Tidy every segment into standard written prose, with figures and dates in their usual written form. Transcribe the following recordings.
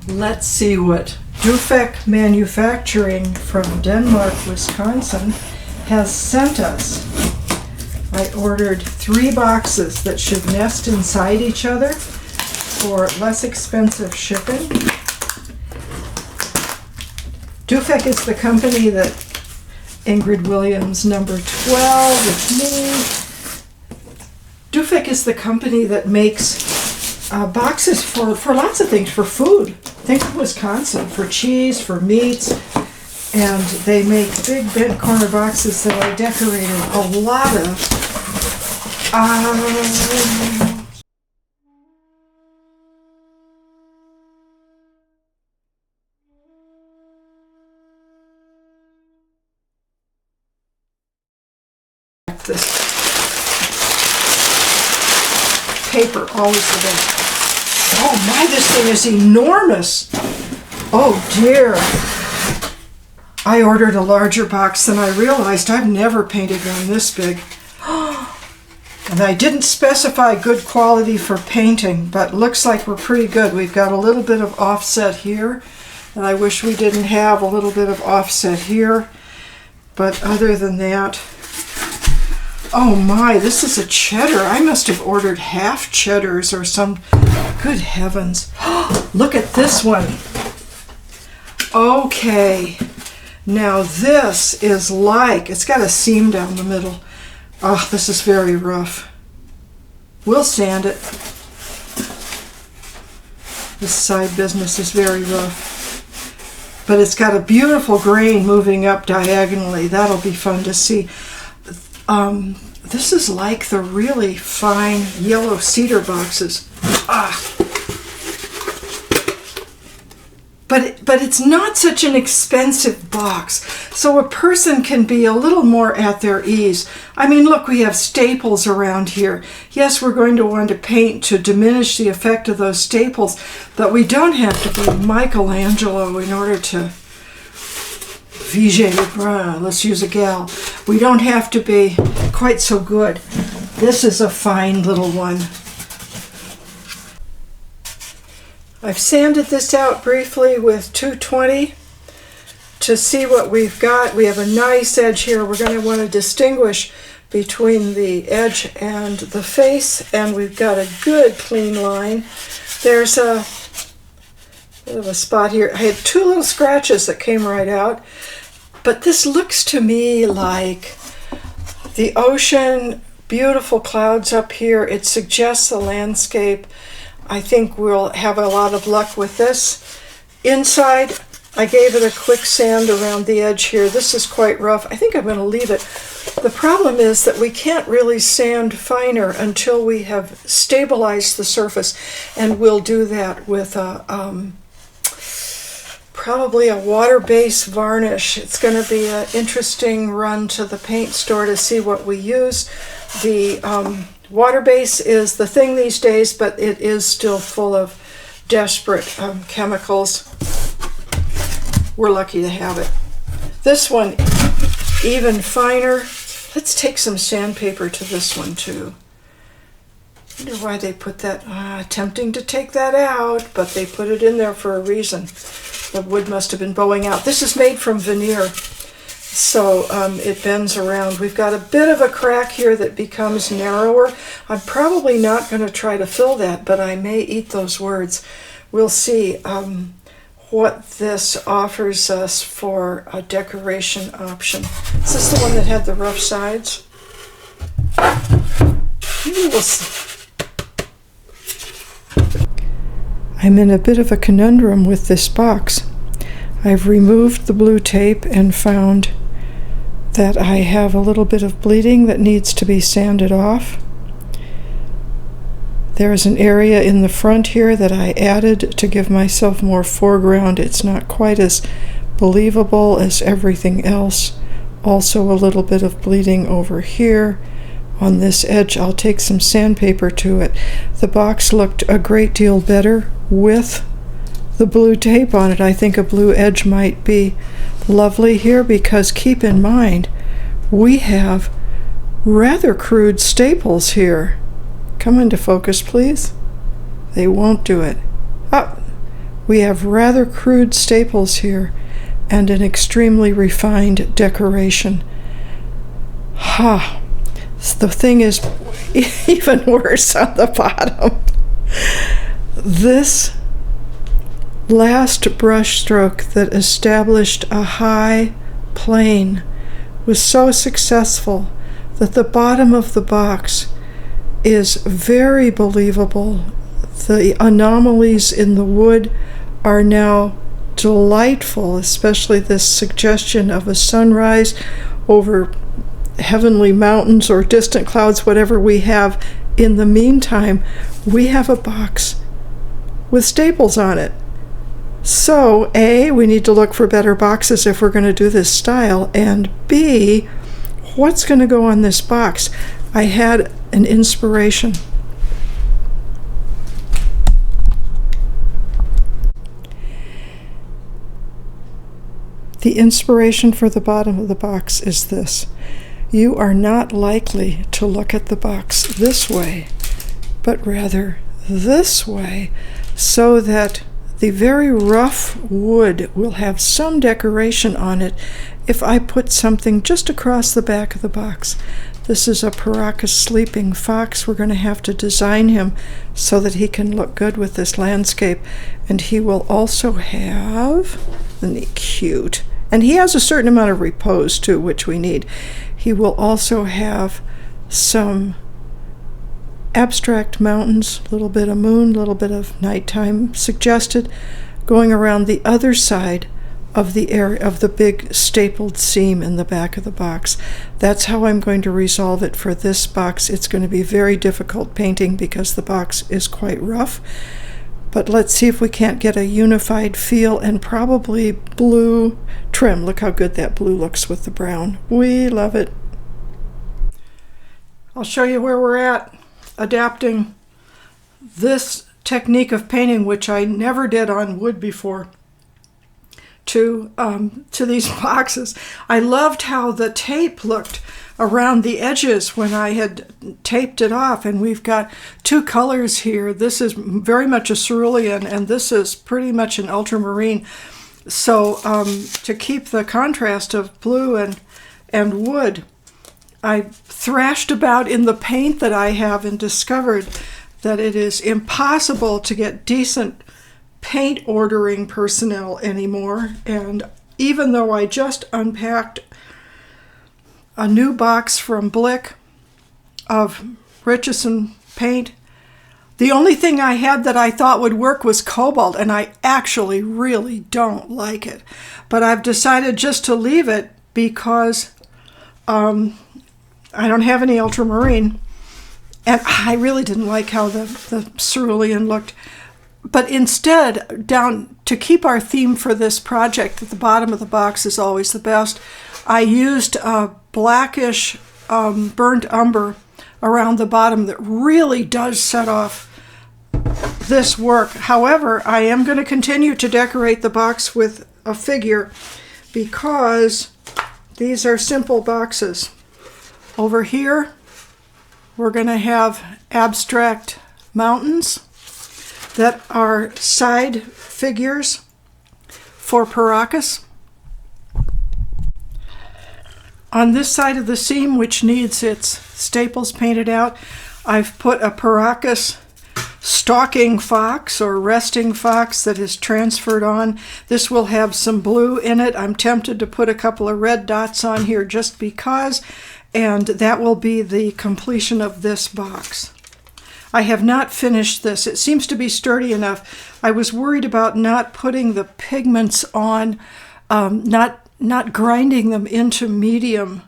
Let's see what Dufeck Manufacturing from Denmark, Wisconsin has sent us. I ordered 3 boxes that should nest inside each other for less expensive shipping. Dufeck is the company that Ingrid Williams, number 12, with me. Dufeck is the company that makes boxes for lots of things, for food. Think of Wisconsin, for cheese, for meats, and they make big bent corner boxes that I decorated a lot of. This paper, always the best. Oh my, this thing is enormous. Oh dear. I ordered a larger box than I realized. I've never painted one this big. And I didn't specify good quality for painting, but looks like we're pretty good. We've got a little bit of offset here, and I wish we didn't have a little bit of offset here. But other than that, oh my, this is a cheddar. I must have ordered half cheddars or some. Good heavens. Look at this one. Okay. Now this is like, it's got a seam down the middle. Oh, this is very rough. We'll sand it. This side business is very rough. But it's got a beautiful grain moving up diagonally. That'll be fun to see. This is like the really fine yellow cedar boxes. But it's not such an expensive box, so a person can be a little more at their ease. I mean, look, we have staples around here. Yes, we're going to want to paint to diminish the effect of those staples, but we don't have to be Michelangelo in order to viger le brun. Let's use a gal. We don't have to be quite so good. This is a fine little one. I've sanded this out briefly with 220 to see what we've got. We have a nice edge here. We're going to want to distinguish between the edge and the face, and we've got a good clean line. There's a bit of a spot here. I had 2 little scratches that came right out, but this looks to me like the ocean, beautiful clouds up here. It suggests a landscape. I think we'll have a lot of luck with this. Inside, I gave it a quick sand around the edge here. This is quite rough. I think I'm going to leave it. The problem is that we can't really sand finer until we have stabilized the surface, and we'll do that with probably a water-based varnish. It's going to be an interesting run to the paint store to see what we use. The water base is the thing these days, but it is still full of desperate chemicals. We're lucky to have it. This one, even finer. Let's take some sandpaper to this one too. I wonder why they put that, tempting to take that out, but they put it in there for a reason. The wood must have been bowing out. This is made from veneer, so it bends around. We've got a bit of a crack here that becomes narrower. I'm probably not going to try to fill that, but I may eat those words. We'll see what this offers us for a decoration option. Is this the one that had the rough sides? Maybe we'll see. I'm in a bit of a conundrum with this box. I've removed the blue tape and found that I have a little bit of bleeding that needs to be sanded off. There's an area in the front here that I added to give myself more foreground. It's not quite as believable as everything else. Also a little bit of bleeding over here. On this edge, I'll take some sandpaper to it. The box looked a great deal better with the blue tape on it. I think a blue edge might be lovely here, because keep in mind, we have rather crude staples here. Come into focus, please. They won't do it. Oh, We have rather crude staples here and an extremely refined decoration. The thing is even worse on the bottom. This last brush stroke that established a high plane was so successful that the bottom of the box is very believable. The anomalies in the wood are now delightful, especially this suggestion of a sunrise over heavenly mountains or distant clouds, whatever we have. In the meantime, we have a box with staples on it. So, A, we need to look for better boxes if we're going to do this style, and B, what's going to go on this box? I had an inspiration. The inspiration for the bottom of the box is this. You are not likely to look at the box this way, but rather this way, so that the very rough wood will have some decoration on it if I put something just across the back of the box. This is a Paracas sleeping fox. We're going to have to design him so that he can look good with this landscape. And he will also have, isn't he cute? And he has a certain amount of repose too, which we need. He will also have some abstract mountains, a little bit of moon, a little bit of nighttime suggested, going around the other side of the area of the big stapled seam in the back of the box. That's how I'm going to resolve it for this box. It's going to be very difficult painting because the box is quite rough. But let's see if we can't get a unified feel, and probably blue trim. Look how good that blue looks with the brown. We love it. I'll show you where we're at adapting this technique of painting, which I never did on wood before, to these boxes. I loved how the tape looked around the edges when I had taped it off, and we've got two colors here. This is very much a cerulean, and this is pretty much an ultramarine. So to keep the contrast of blue and wood, I thrashed about in the paint that I have and discovered that it is impossible to get decent paint ordering personnel anymore. And even though I just unpacked a new box from Blick of Richardson paint, the only thing I had that I thought would work was cobalt, and I actually really don't like it. But I've decided just to leave it because I don't have any ultramarine, and I really didn't like how the cerulean looked. But instead, down to keep our theme for this project, at the bottom of the box is always the best, I used a blackish burnt umber around the bottom that really does set off this work. However, I am going to continue to decorate the box with a figure because these are simple boxes. Over here, we're going to have abstract mountains that are side figures for Paracas. On this side of the seam, which needs its staples painted out, I've put a Paracas stalking fox or resting fox that is transferred on. This will have some blue in it. I'm tempted to put a couple of red dots on here just because, and that will be the completion of this box. I have not finished this. It seems to be sturdy enough. I was worried about not putting the pigments on, not grinding them into medium,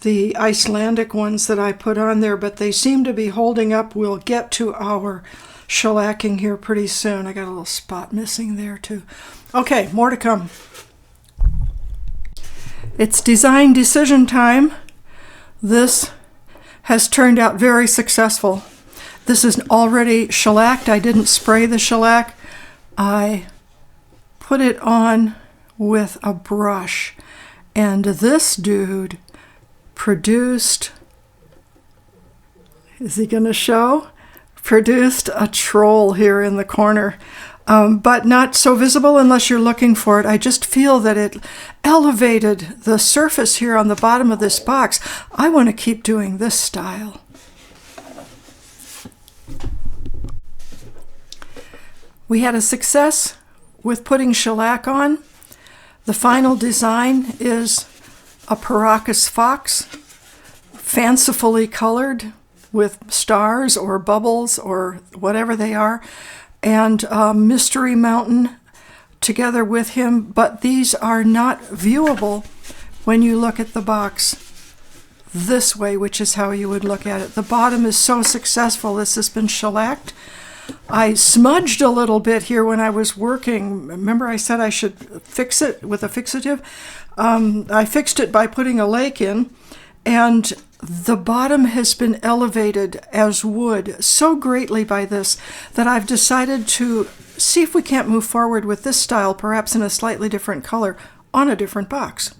the Icelandic ones that I put on there, but they seem to be holding up. We'll get to our shellacking here pretty soon. I got a little spot missing there too. Okay, more to come. It's design decision time. This has turned out very successful. This is already shellacked. I didn't spray the shellac. I put it on with a brush. And this dude produced, is he going to show? Produced a troll here in the corner. but not so visible unless you're looking for it. I just feel that it elevated the surface here on the bottom of this box. I want to keep doing this style. We had a success with putting shellac on. The final design is a Paracas fox, fancifully colored with stars or bubbles or whatever they are, and Mystery Mountain together with him, but these are not viewable when you look at the box this way, which is how you would look at it. The bottom is so successful. This has been shellacked. I smudged a little bit here when I was working. Remember I said I should fix it with a fixative? I fixed it by putting a lake in, and the bottom has been elevated as wood so greatly by this that I've decided to see if we can't move forward with this style, perhaps in a slightly different color, on a different box.